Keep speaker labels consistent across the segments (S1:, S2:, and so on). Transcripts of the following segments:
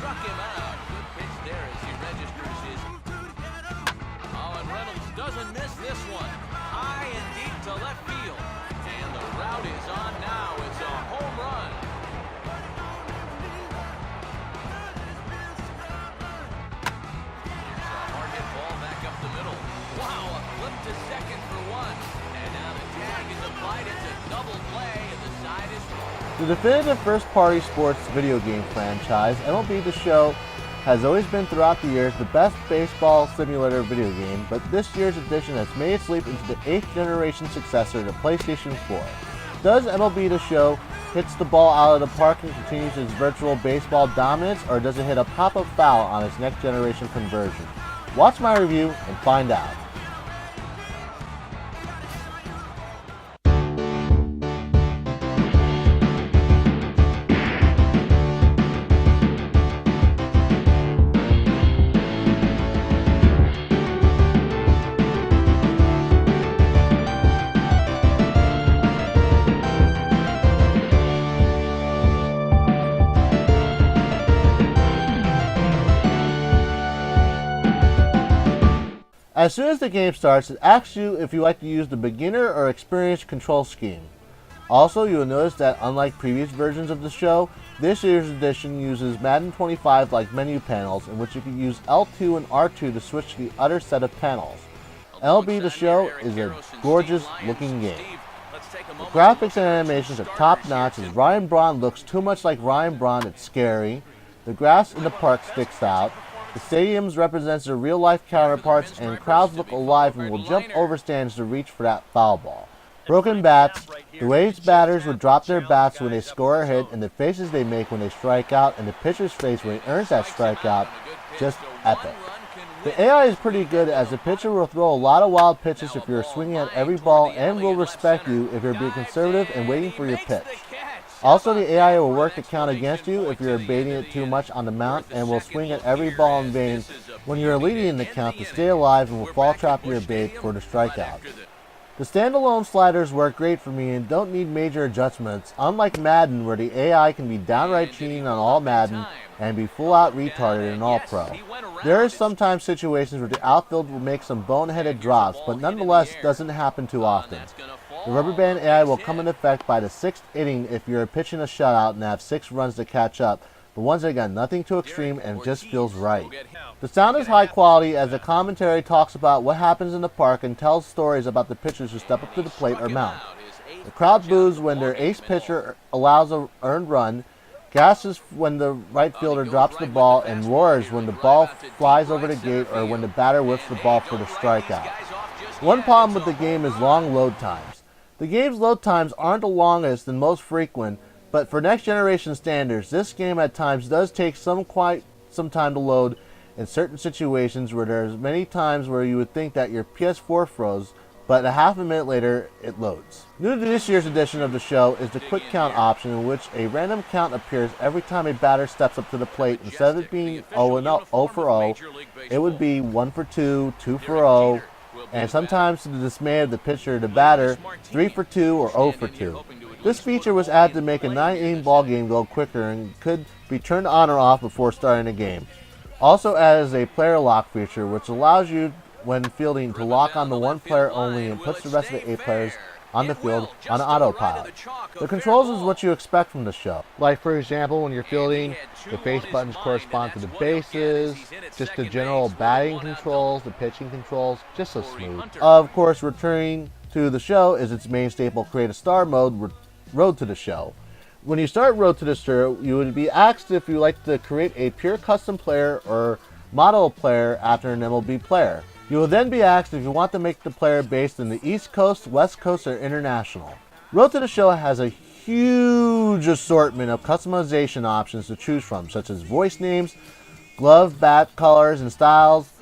S1: struck him out. Good pitch there as he registers his. Oh, and Reynolds doesn't miss this one. High and deep to left field. And the route is on now. It's a home run. Here's a hard hit ball back up the middle. Wow, a flip to second for one. And now the tag is applied. It's a double play, and the side is.
S2: The definitive first-party sports video game franchise, MLB The Show, has always been throughout the years the best baseball simulator video game, but this year's edition has made its leap into the 8th generation successor to PlayStation 4. Does MLB The Show hits the ball out of the park and continues its virtual baseball dominance, or does it hit a pop-up foul on its next generation conversion? Watch my review and find out. As soon as the game starts, it asks you if you like to use the beginner or experienced control scheme. Also, you will notice that unlike previous versions of the show, this year's edition uses Madden 25-like menu panels in which you can use L2 and R2 to switch to the other set of panels. MLB The Show is a gorgeous looking game. The graphics and animations are top-notch as Ryan Braun looks too much like Ryan Braun, it's scary. The grass in the park sticks out. The stadiums represents their real-life counterparts, and crowds look alive and will jump over stands to reach for that foul ball. Broken bats, the ways batters would drop their bats when they score a hit, and the faces they make when they strike out, and the pitcher's face when he earns that strikeout, just epic. The AI is pretty good, as the pitcher will throw a lot of wild pitches if you're swinging at every ball, and will respect you if you're being conservative and waiting for your pitch. Also, the AI will work to count against you if you're baiting it too much on the mound, and will swing at every ball in vain when you're leading the count to stay alive, and will fall trap your bait for the strikeout. The standalone sliders work great for me and don't need major adjustments, unlike Madden where the AI can be downright cheating on all Madden and be full out retarded in all pro. There are sometimes situations where the outfield will make some boneheaded drops, but nonetheless doesn't happen too often. The rubber band AI will come into effect by the 6th inning if you're pitching a shutout and have 6 runs to catch up, but once again, nothing too extreme and just feels right. The sound is high quality as the commentary talks about what happens in the park and tells stories about the pitchers who step up to the plate or mound. The crowd boos when their ace pitcher allows an earned run, gasses when the right fielder drops the ball, and roars when the ball flies over the gate or when the batter whiffs the ball for the strikeout. One problem with the game is long load times. The game's load times aren't the longest and most frequent, but for next generation standards, this game at times does take quite some time to load in certain situations where there's many times where you would think that your PS4 froze, but a half a minute later, it loads. New to this year's edition of the show is the quick count option, in which a random count appears every time a batter steps up to the plate. Instead of it being 0 for 0, it would be 1 for 2, 2 for 0, and sometimes to the dismay of the pitcher, the batter, 3 for 2 or 0 for 2. This feature was added to make a 9-inning ball game go quicker and could be turned on or off before starting a game. Also added is a player lock feature, which allows you, when fielding, to lock on the one player only and puts the rest of the 8 players on the field on autopilot. The controls is what you expect from the show. Like, for example, when you're fielding, the face buttons correspond to the bases, just the general batting controls, the pitching controls, just so smooth. Of course, returning to the show is its main staple Create a Star mode, Road to the Show. When you start Road to the Show, you would be asked if you like to create a pure custom player or model player after an MLB player. You will then be asked if you want to make the player based in the East Coast, West Coast, or international. Road to the Show has a huge assortment of customization options to choose from, such as voice names, glove, bat colors and styles,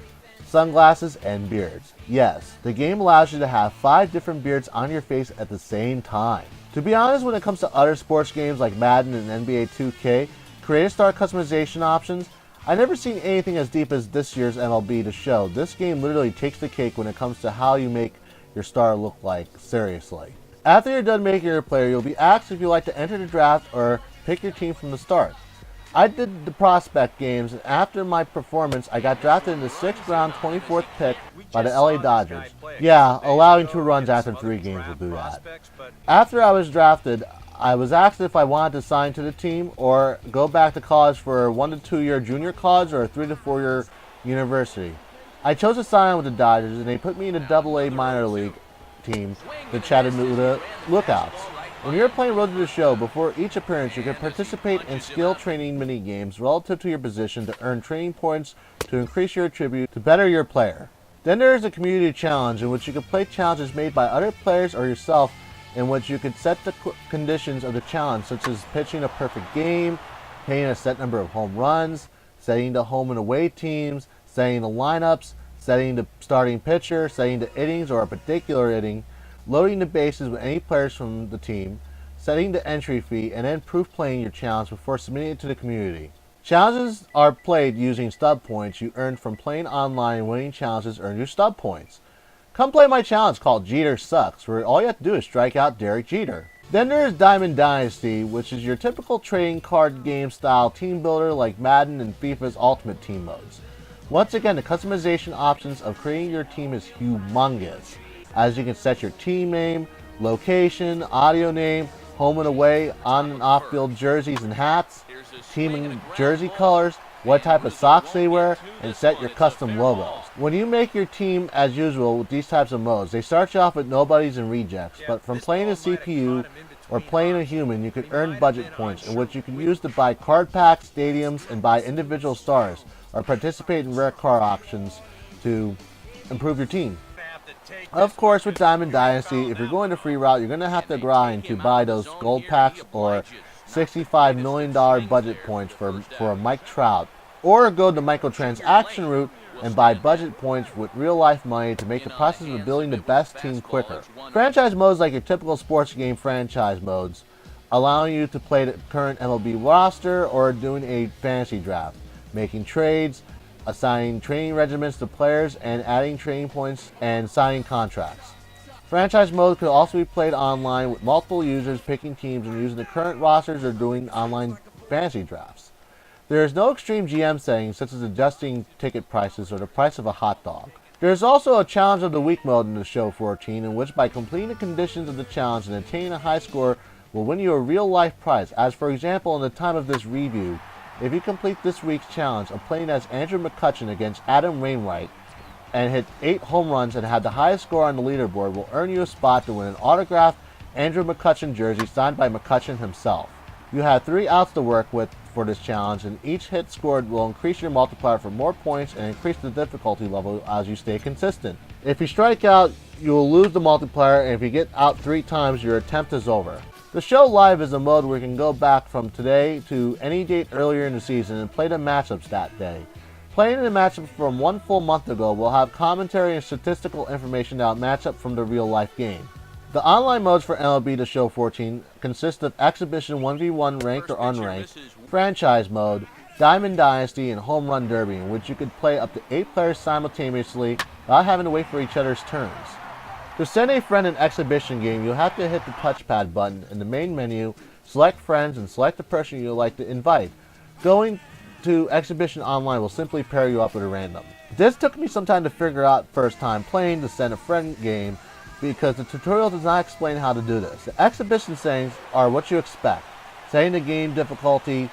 S2: sunglasses, and beards. Yes, the game allows you to have 5 different beards on your face at the same time. To be honest, when it comes to other sports games like Madden and NBA 2K, Create a Star customization options, I've never seen anything as deep as this year's MLB The Show. This game literally takes the cake when it comes to how you make your star look like, seriously. After you're done making your player, you'll be asked if you like to enter the draft or pick your team from the start. I did the prospect games, and after my performance, I got drafted in the 6th round, 24th pick by the LA Dodgers. Yeah, allowing 2 runs after 3 games will do that. After I was drafted, I was asked if I wanted to sign to the team or go back to college for a 1 to 2 year junior college or a 3 to 4 year university. I chose to sign with the Dodgers, and they put me in a Double-A minor league team, the Chattanooga Lookouts. When you're playing Road to the Show, before each appearance, you can participate in skill training mini-games relative to your position to earn training points to increase your attribute to better your player. Then there is a community challenge in which you can play challenges made by other players or yourself, in which you can set the conditions of the challenge, such as pitching a perfect game, hitting a set number of home runs, setting the home and away teams, setting the lineups, setting the starting pitcher, setting the innings or a particular inning, loading the bases with any players from the team, setting the entry fee, and then proof playing your challenge before submitting it to the community. Challenges are played using stub points you earned from playing online, and winning challenges earn you stub points. Come play my challenge called Jeter Sucks, where all you have to do is strike out Derek Jeter. Then there is Diamond Dynasty, which is your typical trading card game style team builder like Madden and FIFA's Ultimate Team modes. Once again, the customization options of creating your team is humongous, as you can set your team name, location, audio name, home and away, on and off field jerseys and hats, team and jersey colors, what type of socks they wear, and set your custom logos. When you make your team as usual with these types of modes, they start you off with nobodies and rejects, but from playing a CPU or playing a human, you can earn budget points, in which you can use to buy card packs, stadiums, and buy individual stars, or participate in rare car auctions to improve your team. Of course, with Diamond Dynasty, if you're going the free route, you're going to have to grind to buy those gold packs or $65 million budget points for a Mike Trout, or go the microtransaction route and buy budget points with real-life money to make the process of building the best team quicker. Franchise modes like your typical sports game franchise modes, allowing you to play the current MLB roster or doing a fantasy draft, making trades, assigning training regimens to players, and adding training points and signing contracts. Franchise mode could also be played online with multiple users picking teams and using the current rosters or doing online fantasy drafts. There is no extreme GM settings such as adjusting ticket prices or the price of a hot dog. There is also a challenge of the week mode in the show 14, in which by completing the conditions of the challenge and attaining a high score will win you a real life prize. As for example, in the time of this review, if you complete this week's challenge of playing as Andrew McCutchen against Adam Wainwright and hit 8 home runs and have the highest score on the leaderboard, will earn you a spot to win an autographed Andrew McCutchen jersey signed by McCutchen himself. You have 3 outs to work with for this challenge, and each hit scored will increase your multiplier for more points and increase the difficulty level as you stay consistent. If you strike out, you will lose the multiplier, and if you get out 3 times, your attempt is over. The Show Live is a mode where you can go back from today to any date earlier in the season and play the matchups that day. Playing in a matchup from 1 full month ago will have commentary and statistical information that will match up from the real life game. The online modes for MLB The Show 14 consist of Exhibition 1v1 ranked or unranked, Franchise Mode, Diamond Dynasty, and Home Run Derby, in which you could play up to 8 players simultaneously without having to wait for each other's turns. To send a friend an exhibition game, you'll have to hit the touchpad button in the main menu, select friends, and select the person you'd like to invite. Going to Exhibition Online will simply pair you up with a random. This took me some time to figure out first time playing the send a friend game, because the tutorial does not explain how to do this. The exhibition settings are what you expect: setting the game difficulty,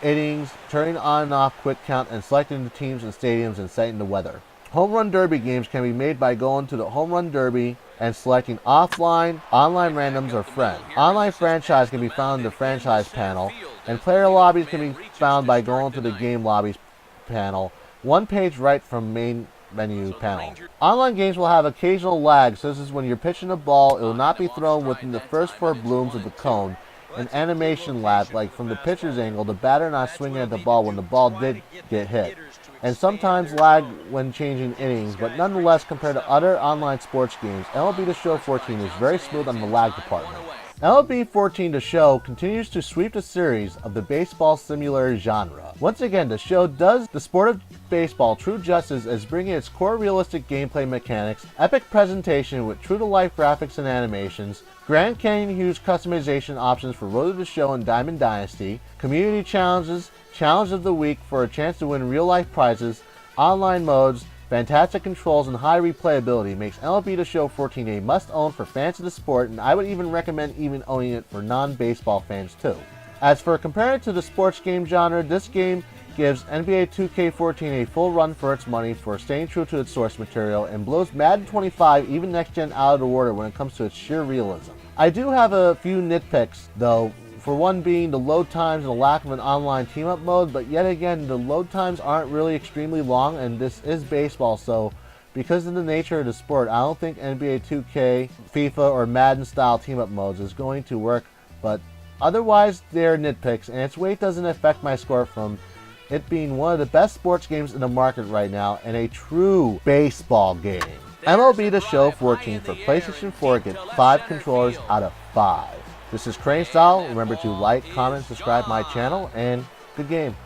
S2: innings, turning on and off quick count, and selecting the teams and stadiums and setting the weather. Home Run Derby games can be made by going to the Home Run Derby and selecting offline, online randoms, or friend. Online franchise can be found in the franchise panel, and player lobbies can be found by going to the game lobbies panel, one page right from main menu panel. Online games will have occasional lag, such as when you're pitching a ball, it will not be thrown within the first 4 blooms of the cone. An animation lag, like from the pitcher's angle, the batter not swinging at the ball when the ball did get hit. And sometimes lag when changing innings, but nonetheless, compared to other online sports games, MLB The Show 14 is very smooth on the lag department. MLB 14 The Show continues to sweep the series of the baseball simulator genre. Once again, the show does the sport of baseball true justice as bringing its core realistic gameplay mechanics, epic presentation with true-to-life graphics and animations, Grand Canyon huge customization options for Road to the Show and Diamond Dynasty, community challenges, challenge of the week for a chance to win real-life prizes, online modes, fantastic controls, and high replayability makes MLB The Show 14 a must-own for fans of the sport, and I would even recommend even owning it for non-baseball fans too. As for comparing it to the sports game genre, this game gives NBA 2K14 a full run for its money for staying true to its source material and blows Madden 25 even next gen out of the water when it comes to its sheer realism. I do have a few nitpicks though, for one being the load times and the lack of an online team-up mode, but yet again the load times aren't really extremely long, and this is baseball, so because of the nature of the sport, I don't think NBA 2K, FIFA, or Madden style team-up modes is going to work, but otherwise they're nitpicks, and its weight doesn't affect my score from it being one of the best sports games in the market right now and a true baseball game. MLB The Show 14 for PlayStation 4 gets 5 controllers out of 5. This is CraneStyle. Remember to like, comment, subscribe my channel, and good game.